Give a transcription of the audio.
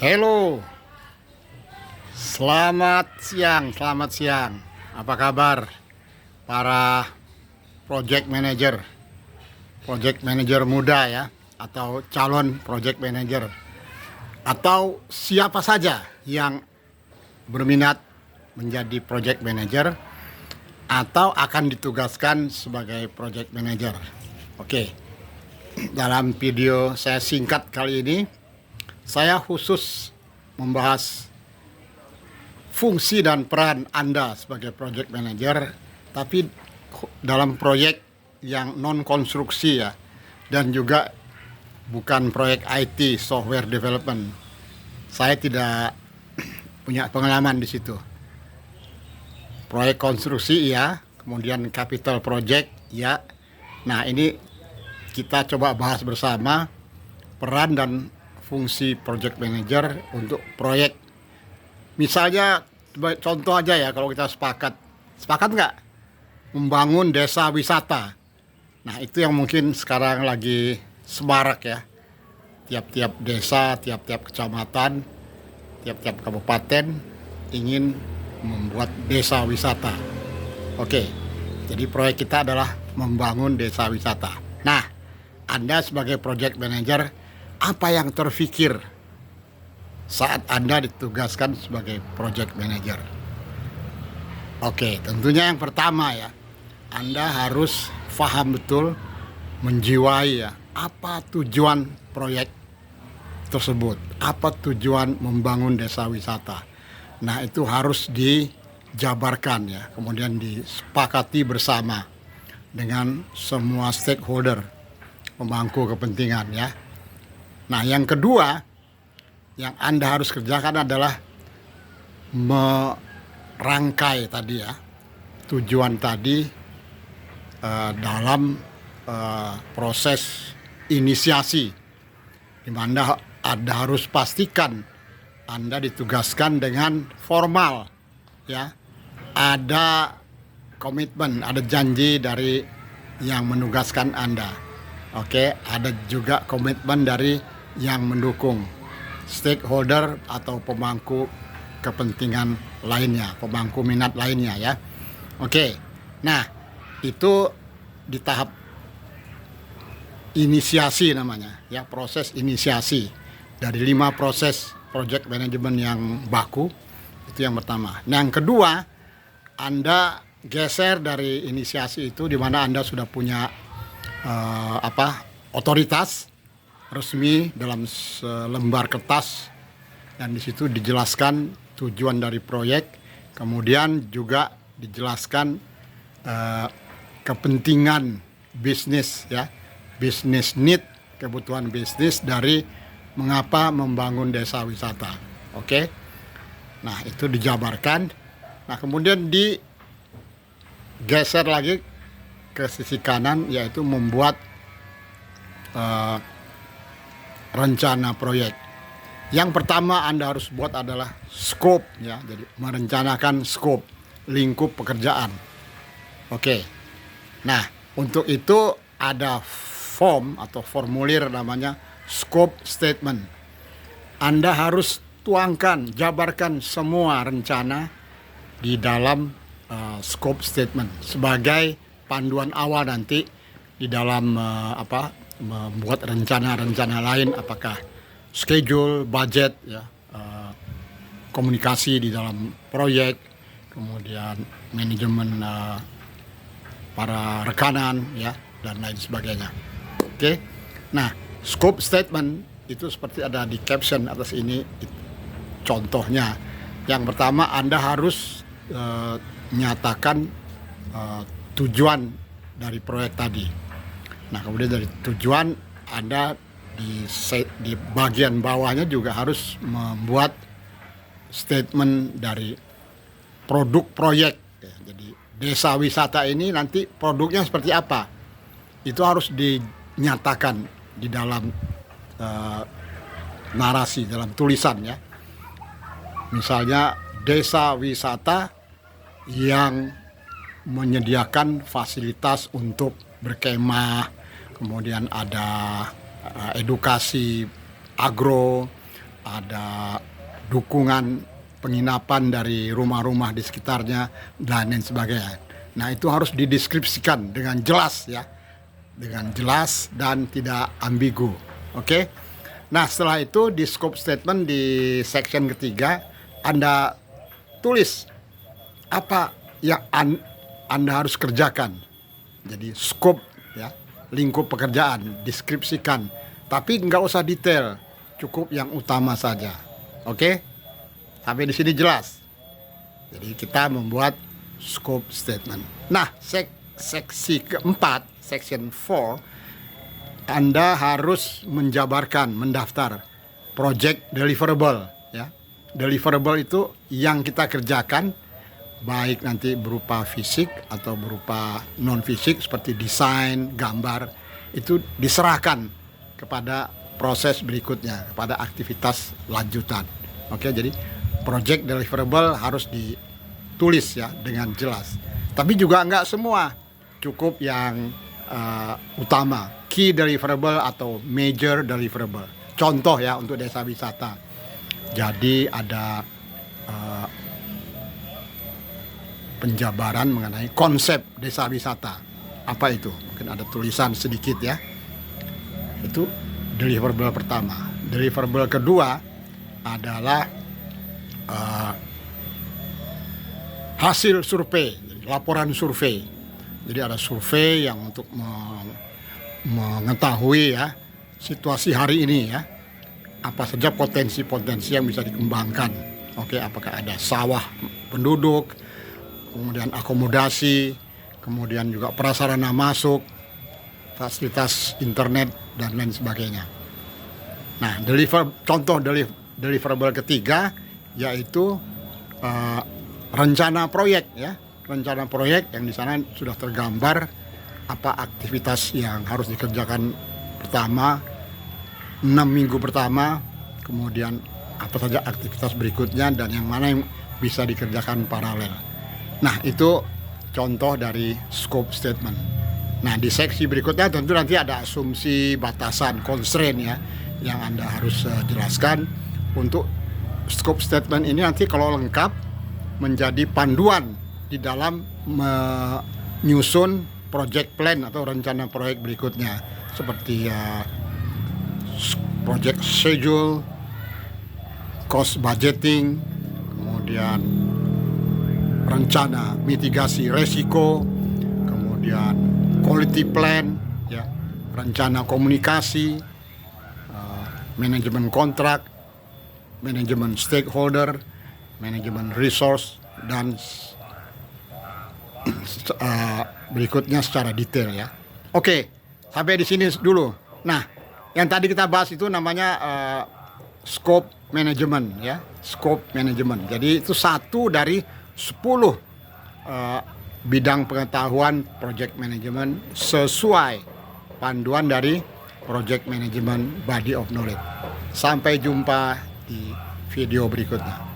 Halo, selamat siang. Apa kabar para project manager muda ya, atau calon project manager, atau siapa saja yang berminat menjadi project manager atau akan ditugaskan sebagai project manager. Oke, dalam video saya singkat kali ini, saya khusus membahas fungsi dan peran Anda sebagai project manager, tapi dalam proyek yang non konstruksi ya, dan juga bukan proyek IT software development. Saya tidak punya pengalaman di situ. Proyek konstruksi ya, kemudian capital project ya. Nah, ini kita coba bahas bersama peran dan fungsi project manager untuk proyek. Misalnya contoh aja ya, kalau kita sepakat nggak membangun desa wisata. Nah, itu yang mungkin sekarang lagi semarak ya. Tiap-tiap desa, tiap-tiap kecamatan, tiap-tiap kabupaten ingin membuat desa wisata. Oke, jadi proyek kita adalah membangun desa wisata. Nah, Anda sebagai project manager, apa yang terfikir saat Anda ditugaskan sebagai project manager? Oke, tentunya yang pertama ya, Anda harus paham betul, menjiwai ya, apa tujuan proyek tersebut, apa tujuan membangun desa wisata. Nah, itu harus dijabarkan ya, kemudian disepakati bersama dengan semua stakeholder, pemangku kepentingan ya. Nah, yang kedua yang Anda harus kerjakan adalah merangkai tadi ya, tujuan tadi dalam proses inisiasi, di mana Anda harus pastikan Anda ditugaskan dengan formal ya, ada komitmen, ada janji dari yang menugaskan Anda. Oke, ada juga komitmen dari yang mendukung, stakeholder atau pemangku kepentingan lainnya, pemangku minat lainnya ya. Oke, nah itu di tahap inisiasi namanya ya, proses inisiasi dari 5 proses project management yang baku. Itu yang pertama. Nah, yang kedua, Anda geser dari inisiasi itu, di mana Anda sudah punya otoritas resmi dalam selembar kertas, dan di situ dijelaskan tujuan dari proyek, kemudian juga dijelaskan kepentingan bisnis ya, bisnis need, kebutuhan bisnis dari mengapa membangun desa wisata. Oke, nah itu dijabarkan. Nah, kemudian digeser lagi ke sisi kanan, yaitu membuat rencana proyek. Yang pertama Anda harus buat adalah scope ya, jadi merencanakan scope, lingkup pekerjaan. Oke. Nah, untuk itu ada form atau formulir namanya scope statement. Anda harus tuangkan, jabarkan semua rencana di dalam scope statement sebagai panduan awal nanti di dalam membuat rencana-rencana lain, apakah schedule, budget ya, komunikasi di dalam proyek, kemudian manajemen para rekanan ya, dan lain sebagainya. Oke. Nah, scope statement itu seperti ada di caption atas ini contohnya. Yang pertama, Anda harus menyatakan tujuan dari proyek tadi. Nah, kemudian dari tujuan, Anda di bagian bawahnya juga harus membuat statement dari produk proyek ya. Jadi desa wisata ini nanti produknya seperti apa, itu harus dinyatakan di dalam narasi, dalam tulisan ya. Misalnya desa wisata yang menyediakan fasilitas untuk berkemah, kemudian ada edukasi agro, ada dukungan penginapan dari rumah-rumah di sekitarnya, dan lain sebagainya. Nah, itu harus dideskripsikan dengan jelas ya, dengan jelas dan tidak ambigu. Oke. Nah, setelah itu di scope statement di section ketiga Anda tulis apa yang Anda harus kerjakan. Jadi scope ya, lingkup pekerjaan, deskripsikan, tapi nggak usah detail, cukup yang utama saja. Oke? Sampai di sini jelas. Jadi kita membuat scope statement. Nah, seksi keempat, section 4, Anda harus menjabarkan, mendaftar project deliverable ya. Deliverable itu yang kita kerjakan, baik nanti berupa fisik atau berupa non fisik seperti desain, gambar, itu diserahkan kepada proses berikutnya, kepada aktivitas lanjutan. Oke, jadi project deliverable harus ditulis ya dengan jelas. Tapi juga enggak semua, cukup yang utama, key deliverable atau major deliverable. Contoh ya untuk desa wisata. Jadi ada penjabaran mengenai konsep desa wisata. Apa itu? Mungkin ada tulisan sedikit ya. Itu deliverable pertama. Deliverable kedua adalah hasil survei, laporan survei. Jadi ada survei yang untuk mengetahui ya situasi hari ini ya, apa saja potensi-potensi yang bisa dikembangkan. Oke, apakah ada sawah penduduk, kemudian akomodasi, kemudian juga prasarana masuk, fasilitas internet dan lain sebagainya. Nah, contoh deliverable ketiga yaitu rencana proyek ya, rencana proyek yang di sana sudah tergambar apa aktivitas yang harus dikerjakan pertama 6 minggu pertama, kemudian apa saja aktivitas berikutnya dan yang mana yang bisa dikerjakan paralel. Nah, itu contoh dari scope statement. Nah, di seksi berikutnya tentu nanti ada asumsi, batasan, constraint ya yang Anda harus jelaskan. Untuk scope statement ini nanti kalau lengkap menjadi panduan di dalam menyusun project plan atau rencana proyek berikutnya, seperti project schedule, cost budgeting, kemudian rencana mitigasi resiko, kemudian quality plan ya, rencana komunikasi, manajemen kontrak, manajemen stakeholder, manajemen resource, dan berikutnya secara detail ya. Oke, sampai di sini dulu. Nah, yang tadi kita bahas itu namanya scope management ya, scope management. Jadi itu satu dari 10 bidang pengetahuan project management sesuai panduan dari project management body of knowledge. Sampai jumpa di video berikutnya.